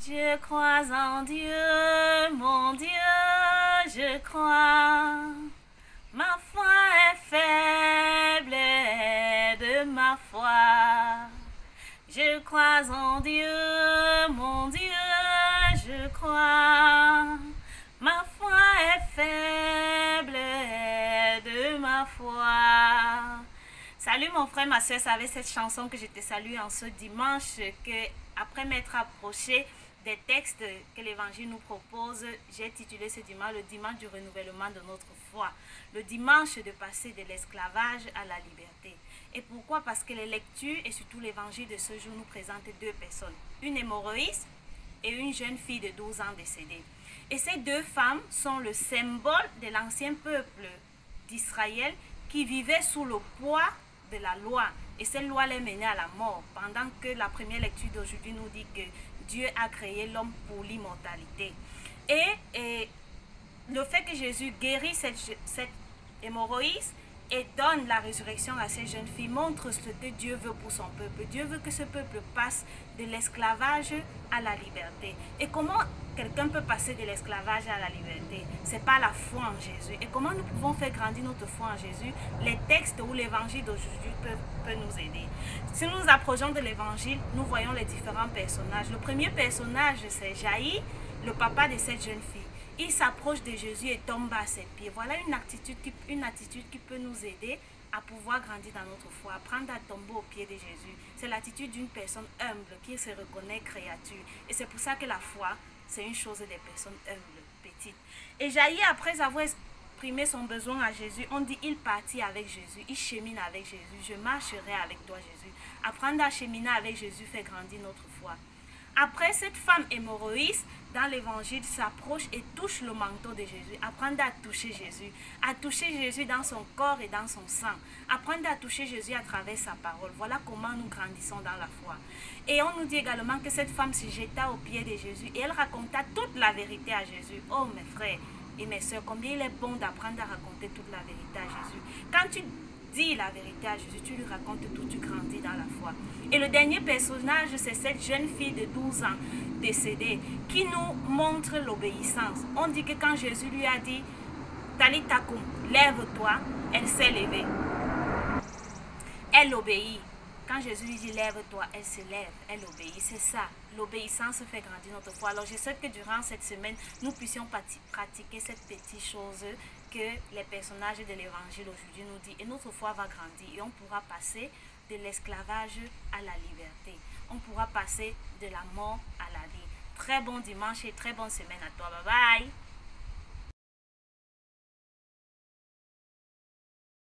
Je crois en Dieu, mon Dieu, je crois. Ma foi est faible, de ma foi. Je crois en Dieu, mon Dieu, je crois. Ma foi est faible, de ma foi. Salut mon frère, ma soeur, c'est avec cette chanson que je te salue en ce dimanche que, après m'être approché des textes que l'Évangile nous propose, j'ai titulé ce dimanche le dimanche du renouvellement de notre foi, le dimanche de passer de l'esclavage à la liberté. Et pourquoi? Parce que les lectures et surtout l'Évangile de ce jour nous présentent deux personnes, une hémorroïde et une jeune fille de 12 ans décédée. Et ces deux femmes sont le symbole de l'ancien peuple d'Israël qui vivait sous le poids de la loi. Et cette loi les menait à la mort, pendant que la première lecture d'aujourd'hui nous dit que Dieu a créé l'homme pour l'immortalité. Et le fait que Jésus guérit cette hémorroïde et donne la résurrection à ces jeunes filles montre ce que Dieu veut pour son peuple. Dieu veut que ce peuple passe de l'esclavage à la liberté. Et comment quelqu'un peut passer de l'esclavage à la liberté? C'est par la foi en Jésus. Et comment nous pouvons faire grandir notre foi en Jésus? Les textes ou l'évangile d'aujourd'hui peuvent nous aider. Si nous nous approchons de l'évangile, nous voyons les différents personnages. Le premier personnage, c'est Jaïr, le papa de cette jeune fille. Il s'approche de Jésus et tombe à ses pieds. Voilà une attitude qui peut nous aider à pouvoir grandir dans notre foi, apprendre à tomber aux pieds de Jésus. C'est l'attitude d'une personne humble qui se reconnaît créature. Et c'est pour ça que la foi, c'est une chose des personnes humbles, petites. Et Jaïr, après avoir exprimé son besoin à Jésus, on dit il partit avec Jésus, il chemine avec Jésus. Je marcherai avec toi, Jésus. Apprendre à cheminer avec Jésus fait grandir notre foi. Après, cette femme hémorroïde, dans l'évangile, s'approche et touche le manteau de Jésus. Apprendre à toucher Jésus dans son corps et dans son sang. Apprendre à toucher Jésus à travers sa parole. Voilà comment nous grandissons dans la foi. Et on nous dit également que cette femme se jeta aux pieds de Jésus et elle raconta toute la vérité à Jésus. Oh mes frères et mes soeurs, combien il est bon d'apprendre à raconter toute la vérité à Jésus. Quand tu dis la vérité à Jésus, tu lui racontes tout, tu grandis dans la foi. Et le dernier personnage, c'est cette jeune fille de 12 ans décédée qui nous montre l'obéissance. On dit que quand Jésus lui a dit Talitha koum, lève-toi, elle s'est levée. Elle obéit. Quand Jésus lui dit lève-toi, elle se lève, elle obéit. C'est ça. L'obéissance fait grandir notre foi. Alors je souhaite que durant cette semaine, nous puissions pratiquer cette petite chose que les personnages de l'évangile aujourd'hui nous disent. Et notre foi va grandir et on pourra passer de l'esclavage à la liberté. On pourra passer de la mort à la vie. Très bon dimanche et très bonne semaine à toi. Bye bye.